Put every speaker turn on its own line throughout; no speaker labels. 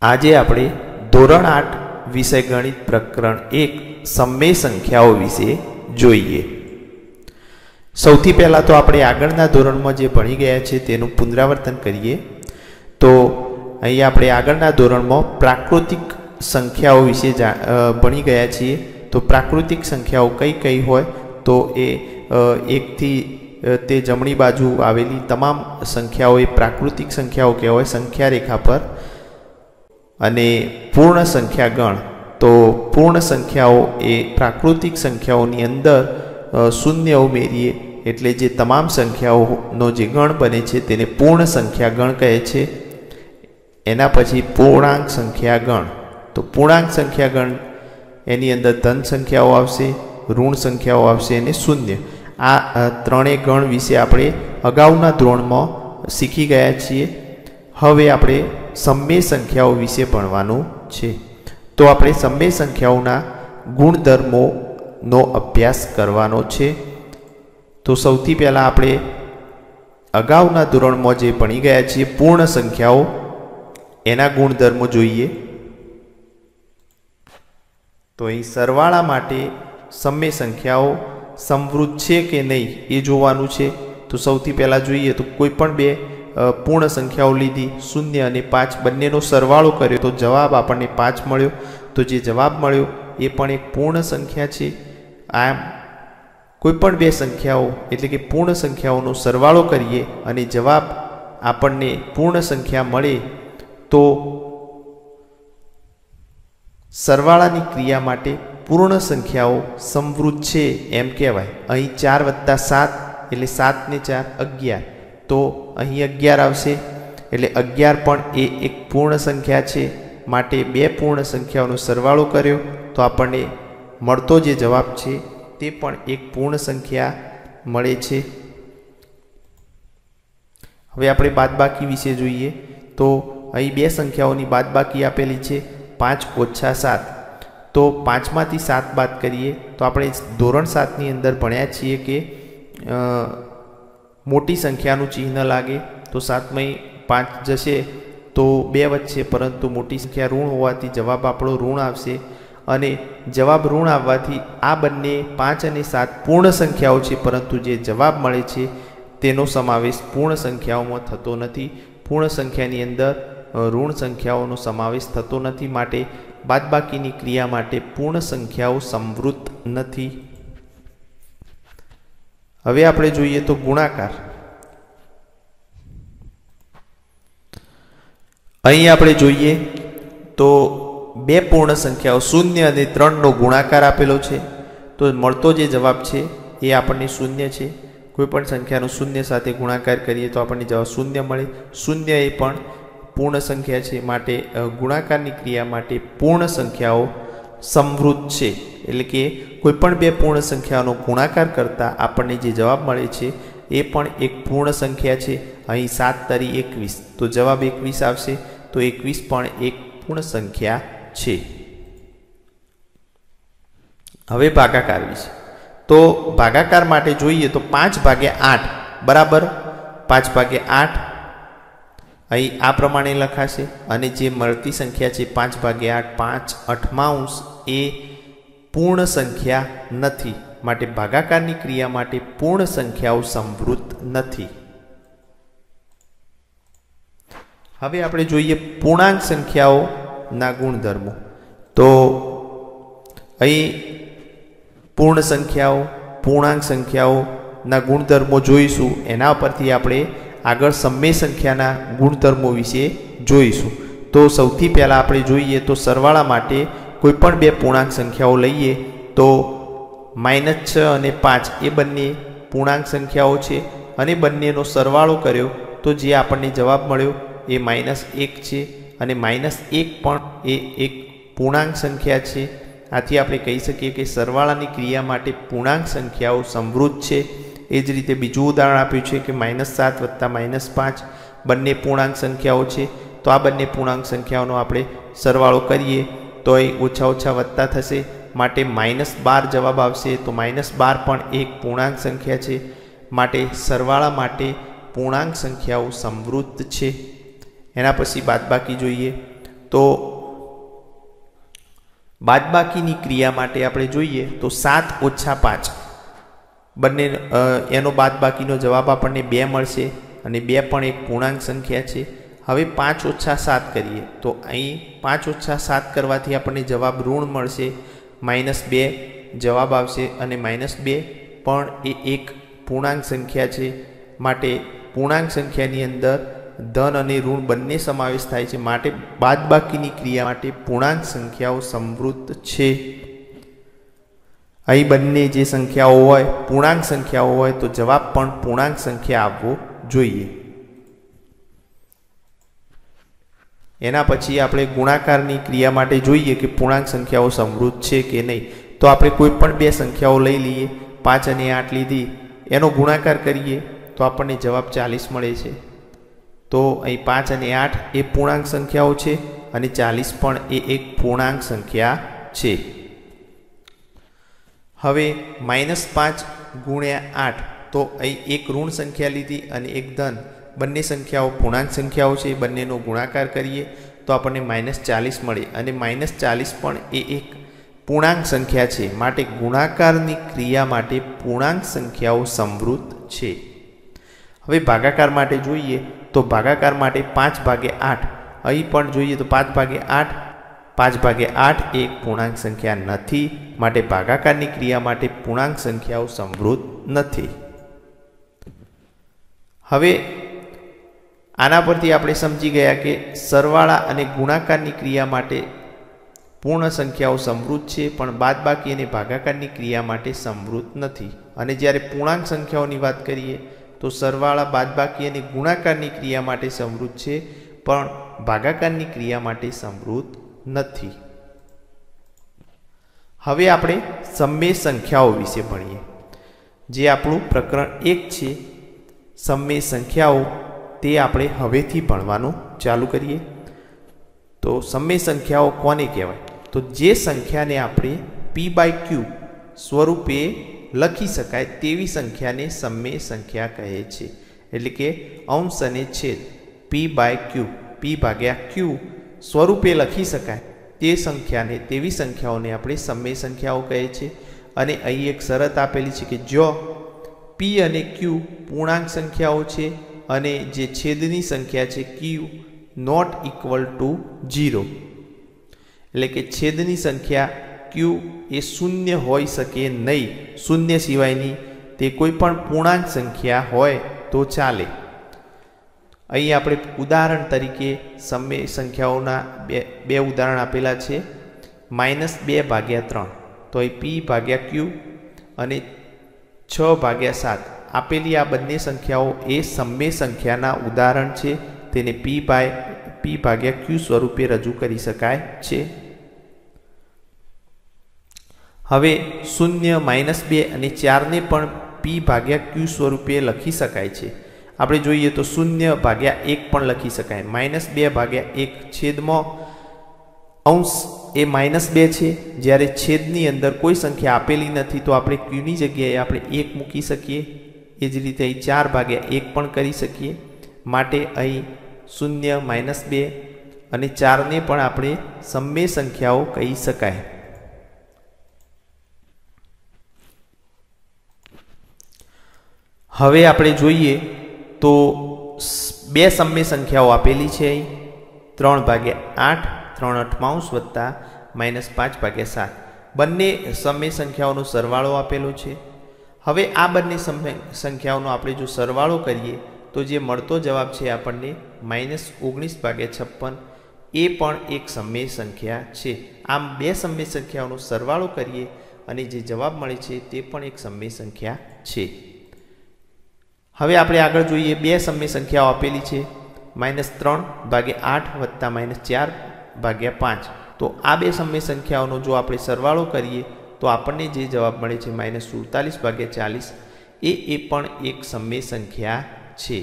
આજે આપણે ધોરણ 8 વિષય ગણિત પ્રકરણ 1 સમમેય સંખ્યાઓ વિશે જોઈએ। સૌથી પહેલા તો આપણે આગળના ધોરણમાં જે ભણી ગયા છે તેનું પુનરાવર્તન કરીએ। તો અહીં આપણે આગળના ધોરણમાં પ્રાકૃતિક સંખ્યાઓ વિશે ભણી ગયા છીએ। તો પ્રાકૃતિક સંખ્યાઓ કઈ કઈ હોય તો એ 1 થી તે જમણી બાજુ આવેલી તમામ સંખ્યાઓ એ પ્રાકૃતિક સંખ્યાઓ કહેવાય સંખ્યા રેખા પર। અને પૂર્ણ સંખ્યા ગણ, તો પૂર્ણ સંખ્યાઓ એ પ્રાકૃતિક સંખ્યાઓની અંદર શૂન્ય ઉમેરીએ એટલે જે તમામ સંખ્યાઓનો જે ગણ બને છે તેને પૂર્ણ સંખ્યા ગણ કહે છે। એના પછી પૂર્ણાંક સંખ્યા ગણ, તો પૂર્ણાંક સંખ્યા ગણ એની અંદર ધન સંખ્યાઓ આવશે, ઋણ સંખ્યાઓ આવશે અને શૂન્ય। આ ત્રણેય ગણ વિશે આપણે અગાઉના ધોરણમાં શીખી ગયા છીએ। હવે આપણે સમમેય સંખ્યાઓ વિશે ભણવાનું છે। તો આપણે સમમેય સંખ્યાઓના ગુણધર્મોનો અભ્યાસ કરવાનો છે। તો સૌથી પહેલાં આપણે અગાઉના ધોરણમાં જે ભણી ગયા છીએ પૂર્ણ સંખ્યાઓ એના ગુણધર્મો જોઈએ। તો અહીં સરવાળા માટે સમમેય સંખ્યાઓ સમવૃદ્ધ છે કે નહીં એ જોવાનું છે। તો સૌથી પહેલાં જોઈએ તો કોઈ પણ બે પૂર્ણ સંખ્યાઓ લીધી, 0 અને 5 બંનેનો સરવાળો કર્યો તો જવાબ આપણને 5 મળ્યો। તો જે જવાબ મળ્યો એ પણ એક પૂર્ણ સંખ્યા છે। આમ કોઈ પણ બે સંખ્યાઓ એટલે કે પૂર્ણ સંખ્યાઓનો સરવાળો કરીએ અને જવાબ આપણને પૂર્ણ સંખ્યા મળે તો સરવાળાની ક્રિયા માટે પૂર્ણ સંખ્યાઓ સમવૃદ્ધ છે એમ કહેવાય। અહીં 4 + 7 એટલે 7 ને 4 11, તો અહીં 11 આવશે એટલે 11 પણ એ એક પૂર્ણ સંખ્યા છે। માટે બે પૂર્ણ સંખ્યાઓનો સરવાળો કર્યો તો આપણને મળતો જે જવાબ છે તે પણ એક પૂર્ણ સંખ્યા મળે છે। હવે આપણે બાદબાકી વિશે જોઈએ। તો અહીં બે સંખ્યાઓની બાદબાકી આપેલી છે 5 - 7, તો 5 માંથી 7 બાદ કરીએ તો આપણે ધોરણ 7 ની અંદર ભણ્યા છીએ કે મોટી સંખ્યાનું ચિહ્ન લાગે તો 7 માંથી 5 જશે તો 2 વચ્ચે, પરંતુ મોટી સંખ્યા ઋણ હોવાથી જવાબ આપણો ઋણ આવશે। અને જવાબ ઋણ આવવાથી આ બંને 5 અને 7 પૂર્ણ સંખ્યાઓ છે, પરંતુ જે જવાબ મળે છે તેનો સમાવેશ પૂર્ણ સંખ્યાઓમાં થતો નથી। પૂર્ણ સંખ્યાની અંદર ઋણ સંખ્યાઓનો સમાવેશ થતો નથી, માટે બાદબાકીની ક્રિયા માટે પૂર્ણ સંખ્યાઓ સમવૃદ્ધ નથી। હવે આપણે જોઈએ તો ગુણાકાર। અહીં આપણે જોઈએ તો બે પૂર્ણ સંખ્યાઓ 0 અને 3 નો ગુણાકાર આપેલો છે, તો મળતો જે જવાબ છે એ આપણને 0 છે। કોઈ પણ સંખ્યાનો 0 સાથે ગુણાકાર કરીએ તો આપણને જવાબ 0 મળે। 0 એ પણ પૂર્ણ સંખ્યા છે, માટે ગુણાકારની ક્રિયા માટે પૂર્ણ સંખ્યાઓ સમવૃદ્ધ છે, એટલે કે કોઈ પણ બે પૂર્ણ સંખ્યાનો ગુણાકાર કરતાં આપણને જે જવાબ મળે છે એ પણ એક પૂર્ણ સંખ્યા છે। અહીં 7 તરી 21, તો જવાબ 21 આવશે, તો 21 પણ એક પૂર્ણ સંખ્યા છે। હવે ભાગાકાર વિશે। તો ભાગાકાર માટે જોઈએ તો 5/8 બરાબર 5/8 અહીં આ પ્રમાણે લખાશે, અને જે મળતી સંખ્યા છે 5/8 5/8 એ પૂર્ણ સંખ્યા નથી, માટે ભાગાકારની ક્રિયા માટે પૂર્ણ સંખ્યાઓ સમવૃદ્ધ નથી। હવે આપણે જોઈએ પૂર્ણાંક સંખ્યાઓના ગુણધર્મો। તો અહીં પૂર્ણ સંખ્યાઓ, પૂર્ણાંક સંખ્યાઓના ગુણધર્મો જોઈશું, એના પરથી આપણે આગળ સમમેય સંખ્યાના ગુણધર્મો વિશે જોઈશું। તો સૌથી પહેલાં આપણે જોઈએ તો સરવાળા માટે કોઈ પણ બે પૂર્ણાંક સંખ્યાઓ લઈએ તો -6 અને 5 એ બંને પૂર્ણાંક સંખ્યાઓ છે, અને બંનેનો સરવાળો કર્યો તો જે આપણને જવાબ મળ્યો એ -1 છે, અને -1 પણ એ એક પૂર્ણાંક સંખ્યા છે। આથી આપણે કહી શકીએ કે સરવાળાની ક્રિયા માટે પૂર્ણાંક સંખ્યાઓ સમવૃદ્ધ છે। એ જ રીતે બીજું ઉદાહરણ આપ્યું છે કે -7 + -5 બંને પૂર્ણાંક સંખ્યાઓ છે, તો આ બંને પૂર્ણાંક સંખ્યાઓનો આપણે સરવાળો કરીએ તો એ ઓછા ઓછા વત્તા થશે, માટે -12 જવાબ આવશે। તો -12 પણ એક પૂર્ણાંક સંખ્યા છે, માટે સરવાળા માટે પૂર્ણાંક સંખ્યાઓ સમવૃદ્ધ છે। એના પછી બાદબાકી જોઈએ તો બાદબાકીની ક્રિયા માટે આપણે જોઈએ તો 7 ઓછા 5 બંને એનો બાદબાકીનો જવાબ આપણને 2 મળશે અને 2 પણ એક પૂર્ણાંક સંખ્યા છે. હવે 5 ઓછા 7 કરીએ તો અહીં 5 ઓછા 7 કરવાથી આપણને જવાબ ઋણ મળશે, -2 જવાબ આવશે અને -2 પણ એ એક પૂર્ણાંક સંખ્યા છે. માટે પૂર્ણાંક સંખ્યાની અંદર ધન અને ઋણ બંને સમાવેશ થાય છે. માટે બાદબાકીની ક્રિયા માટે પૂર્ણાંક સંખ્યાઓ સમૃદ્ધ છે. અહીં બંને જે સંખ્યાઓ હોય પૂર્ણાંક સંખ્યાઓ હોય તો જવાબ પણ પૂર્ણાંક સંખ્યા આવવો જોઈએ. એના પછી આપણે ગુણાકારની ક્રિયા માટે જોઈએ કે પૂર્ણાંક સંખ્યાઓ સમૃદ્ધ છે કે નહીં. તો આપણે કોઈ પણ બે સંખ્યાઓ લઈ લઈએ, 5 અને 8 લીધી, એનો ગુણાકાર કરીએ તો આપણને જવાબ 40 મળે છે. તો અહીં 5 અને 8 એ પૂર્ણાંક સંખ્યાઓ છે અને 40 પણ એ એક પૂર્ણાંક સંખ્યા છે. હવે -5 ગુણ્યા 8, તો અહીં એક ઋણ સંખ્યા લીધી અને એક ધન, બંને સંખ્યાઓ પૂર્ણાંક સંખ્યાઓ છે, બંનેનો ગુણાકાર કરીએ તો આપણને -40 મળે અને -40 પણ એ એક પૂર્ણાંક સંખ્યા છે. માટે ગુણાકારની ક્રિયા માટે પૂર્ણાંક સંખ્યાઓ સમૃદ્ધ છે. હવે ભાગાકાર માટે જોઈએ તો ભાગાકાર માટે 5/8, અહીં પણ જોઈએ તો 5/8, 5/8 એ એક પૂર્ણાંક સંખ્યા નથી. માટે ભાગાકારની ક્રિયા માટે પૂર્ણાંક સંખ્યાઓ સમૃદ્ધ નથી. હવે આના પરથી આપણે સમજી ગયા કે સરવાળા અને ગુણાકારની ક્રિયા માટે પૂર્ણ સંખ્યાઓ સમૃદ્ધ છે, પણ બાદબાકી અને ભાગાકારની ક્રિયા માટે સમૃદ્ધ નથી. અને જ્યારે પૂર્ણાંક સંખ્યાઓની વાત કરીએ તો સરવાળા, બાદબાકી અને ગુણાકારની ક્રિયા માટે સમૃદ્ધ છે, પણ ભાગાકારની ક્રિયા માટે સમૃદ્ધ નથી. હવે આપણે સમમેય સંખ્યાઓ વિશે ભણીએ, જે આપણું પ્રકરણ 1 છે. સમમેય સંખ્યાઓ તે આપણે હવેથી ભણવાનું ચાલુ કરીએ. તો સમમેય સંખ્યાઓ કોને કહેવાય? તો જે સંખ્યાને આપણે p/q સ્વરૂપે લખી શકાય તેવી સંખ્યાને સમમેય સંખ્યા કહે છે. એટલે કે અંશ અને છેદ p/q, p/q સ્વરૂપે લખી શકાય તે સંખ્યાને, તેવી સંખ્યાઓને આપણે સમમેય સંખ્યાઓ કહે છે. અને અહીં એક શરત આપેલી છે કે જો p અને q પૂર્ણાંક સંખ્યાઓ છે અને જે છેદની સંખ્યા છે q ≠ 0, એટલે કે છેદની સંખ્યા q એ શૂન્ય હોઈ શકે નહીં, શૂન્ય સિવાયની તે કોઈ પણ પૂર્ણાંક સંખ્યા હોય તો ચાલે. અહીં આપણે ઉદાહરણ તરીકે સમમેય સંખ્યાઓના બે ઉદાહરણ આપેલા છે. -2/3, તો અહીં p/q અને 6/7 આપેલી આ બંને સંખ્યાઓ એ સમમેય સંખ્યાના ઉદાહરણ છે. તેને p/q સ્વરૂપે રજૂ કરી શકાય છે. હવે 0, -2 અને 4 ને પણ p/q સ્વરૂપે લખી શકાય છે. આપણે જોઈએ તો 0/1 પણ લખી શકાય. -2/1 છેદમાં અંશ એ -2 છે, જ્યારે છેદની અંદર કોઈ સંખ્યા આપેલી નથી તો આપણે qની જગ્યાએ આપણે 1 મૂકી શકીએ. એ જ રીતે અહીં 4/1 પણ કરી શકીએ. માટે અહીં 0, -2 અને 4 ને પણ આપણે સમમેય સંખ્યાઓ કહી શકાય. હવે આપણે જોઈએ તો બે સમમેય સંખ્યાઓ આપેલી છે. અહીં 3/8, 3/8 વત્તા -5/7 બંને સમમેય સંખ્યાઓનો સરવાળો આપેલો છે. હવે આ બંને સંખ્યાઓનો આપણે જો સરવાળો કરીએ તો જે મળતો જવાબ છે આપણને -19/56, એ પણ એક સમમેય સંખ્યા છે. આમ બે સમમેય સંખ્યાઓનો સરવાળો કરીએ અને જે જવાબ મળે છે તે પણ એક સમમેય સંખ્યા છે. હવે આપણે આગળ જોઈએ, બે સમમેય સંખ્યાઓ આપેલી છે -3/8 વત્તા -4/5. તો આ બે સમમેય સંખ્યાઓનો જો આપણે સરવાળો કરીએ તો આપણને જે જવાબ મળે છે -47/40, એ પણ એક સમમેય સંખ્યા છે.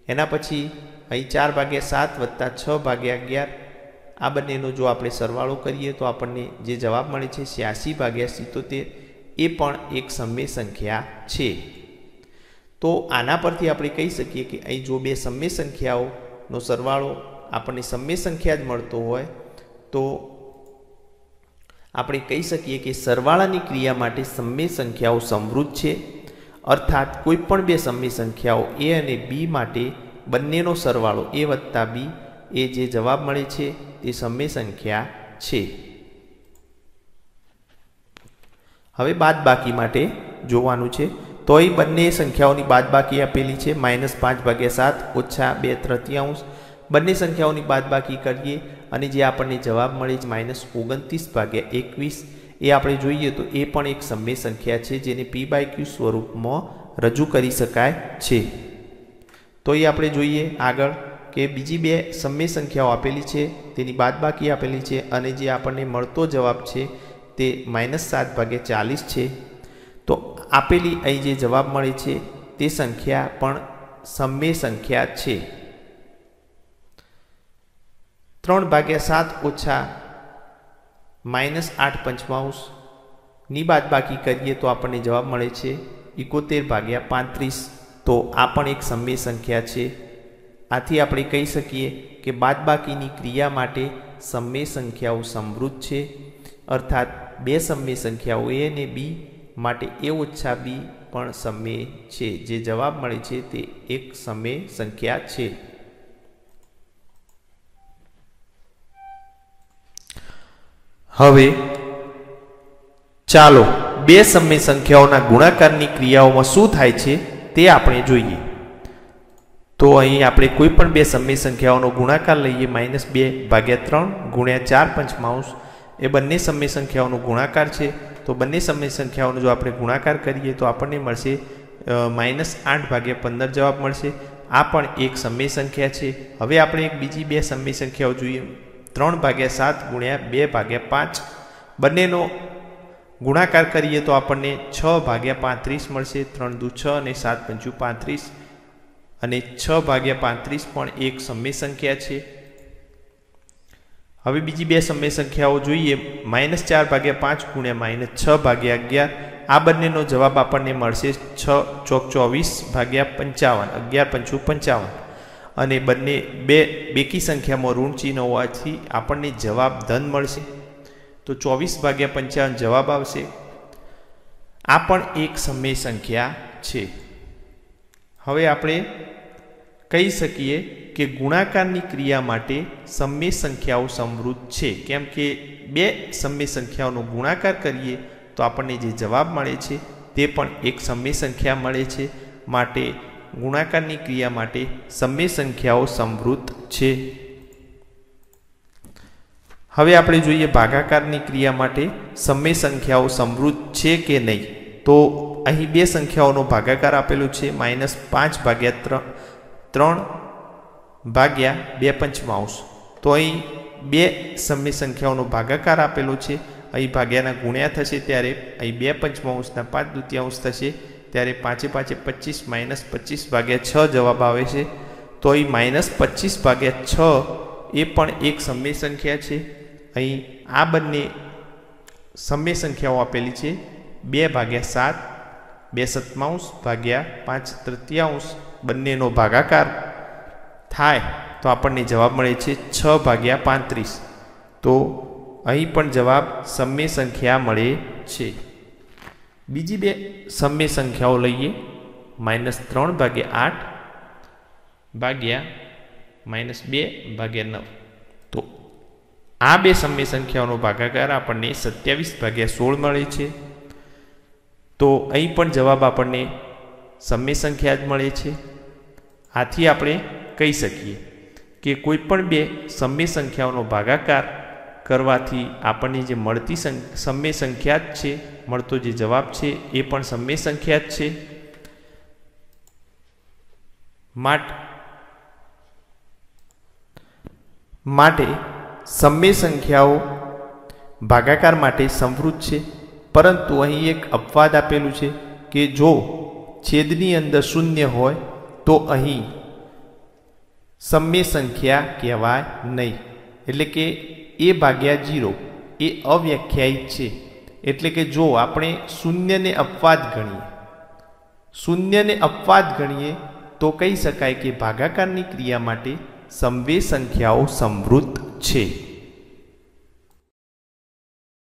એના પછી અહીં 4/7 વત્તા 6/11, આ બંનેનો જો આપણે સરવાળો કરીએ તો આપણને જે જવાબ મળે છે 86/77, એ પણ એક સમમેય સંખ્યા છે. તો આના પરથી આપણે કહી શકીએ કે અહીં જો બે સમમેય સંખ્યાઓનો સરવાળો આપણને સમય સંખ્યા જ મળતો હોય તો આપણે કહી શકીએ કે સરવાળાની ક્રિયા માટે સમય સંખ્યાઓ સમૃદ્ધ છે, અર્થાત કોઈ પણ બે સમય સંખ્યાઓ a અને b માટે બંનેનો સરવાળો a વત્તા b એ જે જવાબ મળે છે તે સમય સંખ્યા છે. હવે બાદબાકી માટે જોવાનું છે. તો અહીં બંને સંખ્યાઓની બાદબાકી આપેલી છે -5/7 ઓછા 2/3. બંને સંખ્યાઓની બાદબાકી કરીએ અને જે આપણને જવાબ મળે છે -29/21 એ આપણે જોઈએ તો એ પણ એક સમય સંખ્યા છે જેને p/q સ્વરૂપમાં રજૂ કરી શકાય છે. તો એ આપણે જોઈએ આગળ કે બીજી બે સમય સંખ્યાઓ આપેલી છે, તેની બાદબાકી આપેલી છે અને જે આપણને મળતો જવાબ છે તે -7/40 છે. તો આપેલી અહીં જે જવાબ મળે છે તે સંખ્યા પણ સમય સંખ્યા છે. 3/7 ઓછા -8/5 ની બાદબાકી કરીએ તો આપણને જવાબ મળે છે 71/35. તો આ પણ એક સમય સંખ્યા છે. આથી આપણે કહી શકીએ કે બાદબાકીની ક્રિયા માટે સમય સંખ્યાઓ સમૃદ્ધ છે, અર્થાત બે સમય સંખ્યાઓ a અને b માટે a ઓછા b પણ સમય છે. જે જવાબ મળે છે તે એક સમય સંખ્યા છે. હવે ચાલો બે સમય સંખ્યાઓના ગુણાકારની ક્રિયાઓમાં શું થાય છે તે આપણે જોઈએ. તો અહીં આપણે કોઈ પણ બે સમય સંખ્યાઓનો ગુણાકાર લઈએ -2/3 ગુણ્યા 4/5 એ બંને સમય સંખ્યાઓનો ગુણાકાર છે. તો બંને સમય સંખ્યાઓનો જો આપણે ગુણાકાર કરીએ તો આપણને મળશે -8/15 જવાબ મળશે. આ પણ એક સમય સંખ્યા છે. હવે આપણે એક બીજી બે સમય સંખ્યાઓ જોઈએ 3/7 ગુણ્યા 2/5. બંનેનો ગુણાકાર કરીએ તો આપણને 6/35 મળશે. 3 દુ 6 અને 7 પંચું 35 અને 6/35 પણ એક સમય સંખ્યા છે. હવે બીજી બે સમય સંખ્યાઓ જોઈએ -4/5 ગુણ્યા -6/11. આ બંનેનો જવાબ આપણને મળશે 6 ચોક 24/55 11 પંચું 55 અને બંને બેકી સંખ્યામાં ઋણ ચિહ્ન હોવાથી આપણને જવાબ ધન મળશે. તો 24/55 જવાબ આવશે. આ પણ એક સમય સંખ્યા છે. હવે આપણે કહી શકીએ કે ગુણાકારની ક્રિયા માટે સમય સંખ્યાઓ સમૃદ્ધ છે, કેમ કે બે સમય સંખ્યાઓનો ગુણાકાર કરીએ તો આપણને જે જવાબ મળે છે તે પણ એક સમય સંખ્યા મળે છે. માટે ગુણાકારની ક્રિયા માટે સમય સંખ્યાઓ સમૃદ્ધ છે. હવે આપણે જોઈએ ભાગાકારની ક્રિયા માટે સમય સંખ્યાઓ સમૃદ્ધ છે કે નહીં. તો અહીં બે સંખ્યાઓનો ભાગાકાર આપેલો છે -5/3/2/5. તો અહીં બે સમય સંખ્યાઓનો ભાગાકાર આપેલો છે. અહીં ભાગ્યાના ગુણ્યા થશે ત્યારે અહીં 2/5 ના 5/2 થશે ત્યારે 5 × 5 = -25/6 જવાબ આવે છે. તો અહીં -25/6 એ પણ એક સમય સંખ્યા છે. અહીં આ બંને સમય સંખ્યાઓ આપેલી છે 2/7 2/7/5/3 બંનેનો ભાગાકાર થાય તો આપણને જવાબ મળે છે 6/35. તો અહીં પણ જવાબ સમય સંખ્યા મળે છે. બીજી બે સમય સંખ્યાઓ લઈએ -3/8 ભાગ્યા -2/9. તો આ બે સમય સંખ્યાઓનો ભાગાકાર આપણને 27/16 મળે છે. તો અહીં પણ જવાબ આપણને સમય સંખ્યા જ મળે છે. આથી આપણે કહી શકીએ કે કોઈ પણ બે સમય સંખ્યાઓનો ભાગાકાર કરવાથી આપણને જે મળતી સમય સંખ્યા જ છે, મળતો જે જવાબ છે એ પણ સમય સંખ્યા જ છે. માટે સમય સંખ્યાઓ ભાગાકાર માટે સમૃદ્ધ છે. પરંતુ અહીં એક અપવાદ આપેલું છે કે જો છેદની અંદર શૂન્ય હોય તો અહીં સમય સંખ્યા કહેવાય નહીં. એટલે કે a/0 એ અવ્યાખ્યાયિત છે. એટલે કે જો આપણે શૂન્યને અપવાદ ગણીએ તો કહી શકાય કે ભાગાકારની ક્રિયા માટે સમવે સંખ્યાઓ સંવૃત્ત છે।